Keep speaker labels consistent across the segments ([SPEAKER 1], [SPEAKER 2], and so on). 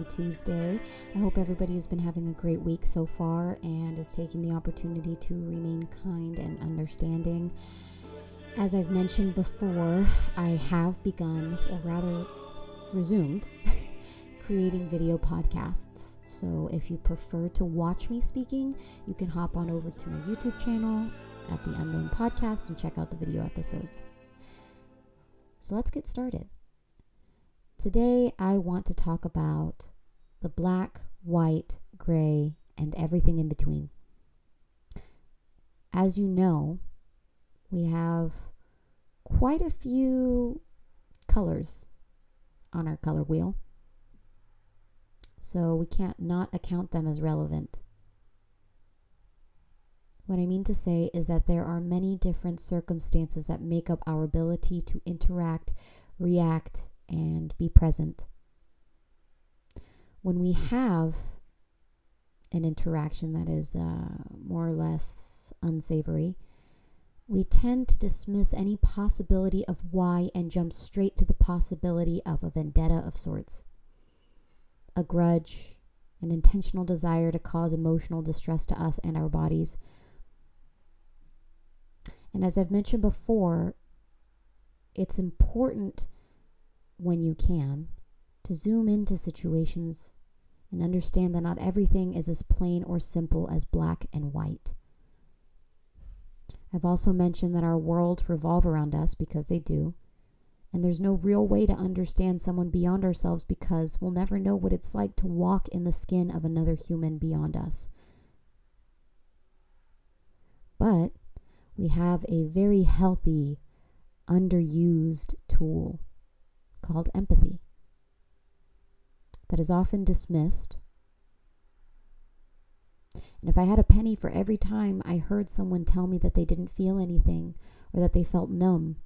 [SPEAKER 1] Happy Tuesday. I hope everybody has been having a great week so far and is taking the opportunity to remain kind and understanding. As I've mentioned before, I have begun, or rather resumed, creating video podcasts. So if you prefer to watch me speaking, you can hop on over to my YouTube channel at The Unknown Podcast and check out the video episodes. So let's get started. Today, I want to talk about the black, white, gray, and everything in between. As you know, we have quite a few colors on our color wheel, so we can't not account them as relevant. What I mean to say is that there are many different circumstances that make up our ability to interact, react, and be present. When we have an interaction that is more or less unsavory, we tend to dismiss any possibility of why and jump straight to the possibility of a vendetta of sorts. A grudge, an intentional desire to cause emotional distress to us and our bodies. And as I've mentioned before, it's important when you can to zoom into situations and understand that not everything is as plain or simple as black and white. I've also mentioned that our worlds revolve around us, because they do, and there's no real way to understand someone beyond ourselves, because we'll never know what it's like to walk in the skin of another human beyond us. But we have a very healthy, underused tool called empathy that is often dismissed. And if I had a penny for every time I heard someone tell me that they didn't feel anything or that they felt numb,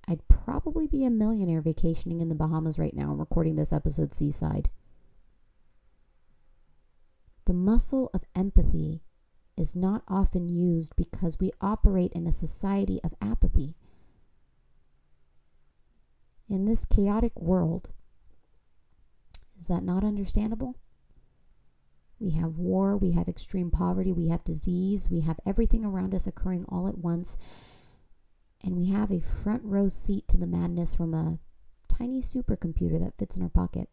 [SPEAKER 1] I'd probably be a millionaire vacationing in the Bahamas right now and recording this episode seaside. The muscle of empathy is not often used because we operate in a society of apathy. In this chaotic world, is that not understandable? We have war, we have extreme poverty, we have disease, we have everything around us occurring all at once, and we have a front row seat to the madness from a tiny supercomputer that fits in our pocket.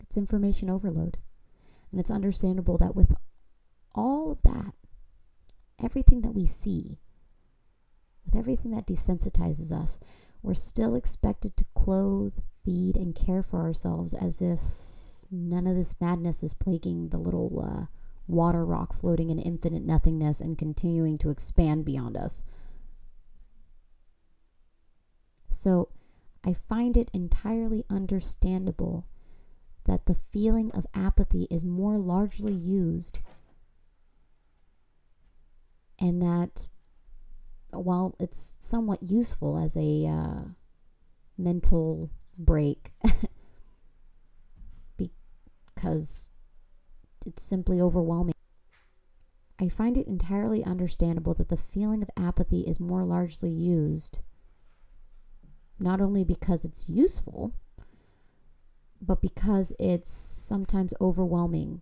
[SPEAKER 1] It's information overload, and it's understandable that with all of that, everything that we see, with everything that desensitizes us, we're still expected to clothe, feed, and care for ourselves as if none of this madness is plaguing the little water rock floating in infinite nothingness and continuing to expand beyond us. So I find it entirely understandable that the feeling of apathy is more largely used, and that while it's somewhat useful as a mental break because it's simply overwhelming, I find it entirely understandable that the feeling of apathy is more largely used, not only because it's useful, but because it's sometimes overwhelming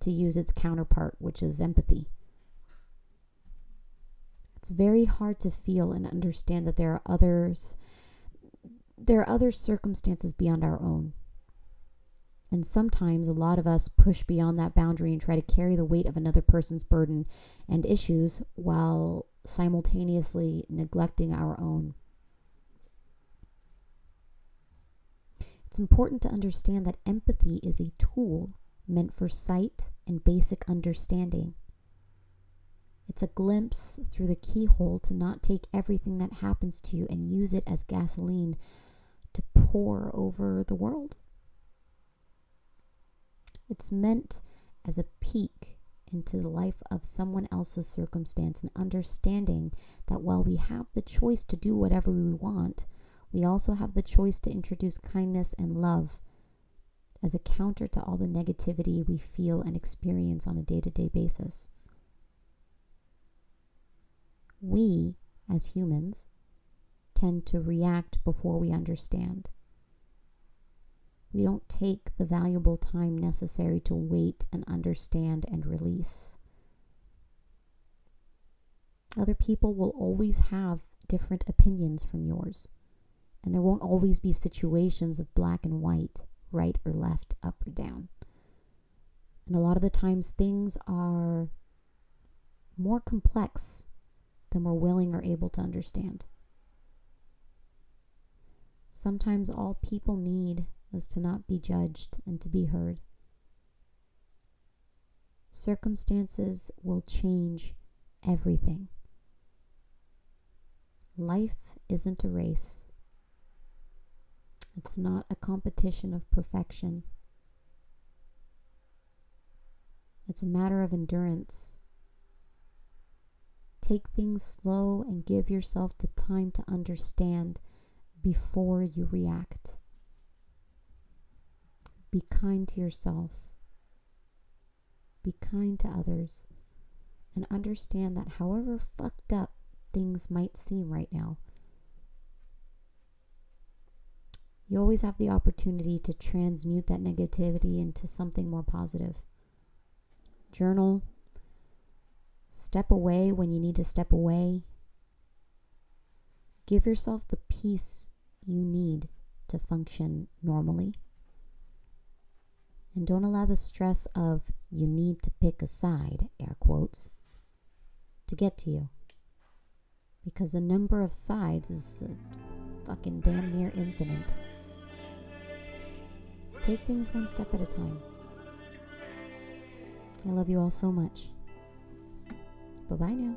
[SPEAKER 1] to use its counterpart, which is empathy. It's very hard to feel and understand that there are other circumstances beyond our own. And sometimes a lot of us push beyond that boundary and try to carry the weight of another person's burden and issues while simultaneously neglecting our own. It's important to understand that empathy is a tool meant for sight and basic understanding. It's a glimpse through the keyhole to not take everything that happens to you and use it as gasoline to pour over the world. It's meant as a peek into the life of someone else's circumstance, and understanding that while we have the choice to do whatever we want, we also have the choice to introduce kindness and love as a counter to all the negativity we feel and experience on a day-to-day basis. We, as humans, tend to react before we understand. We don't take the valuable time necessary to wait and understand and release. Other people will always have different opinions from yours. And there won't always be situations of black and white, right or left, up or down. And a lot of the times things are more complex than we're willing or able to understand. Sometimes all people need is to not be judged and to be heard. Circumstances will change everything. Life isn't a race. It's not a competition of perfection. It's a matter of endurance. Take things slow and give yourself the time to understand before you react. Be kind to yourself. Be kind to others. And understand that however fucked up things might seem right now, you always have the opportunity to transmute that negativity into something more positive. Journal. Step away when you need to step away. Give yourself the peace you need to function normally. And don't allow the stress of you need to pick a side, air quotes, to get to you. Because the number of sides is fucking damn near infinite. Take things one step at a time. I love you all so much. Bye-bye now.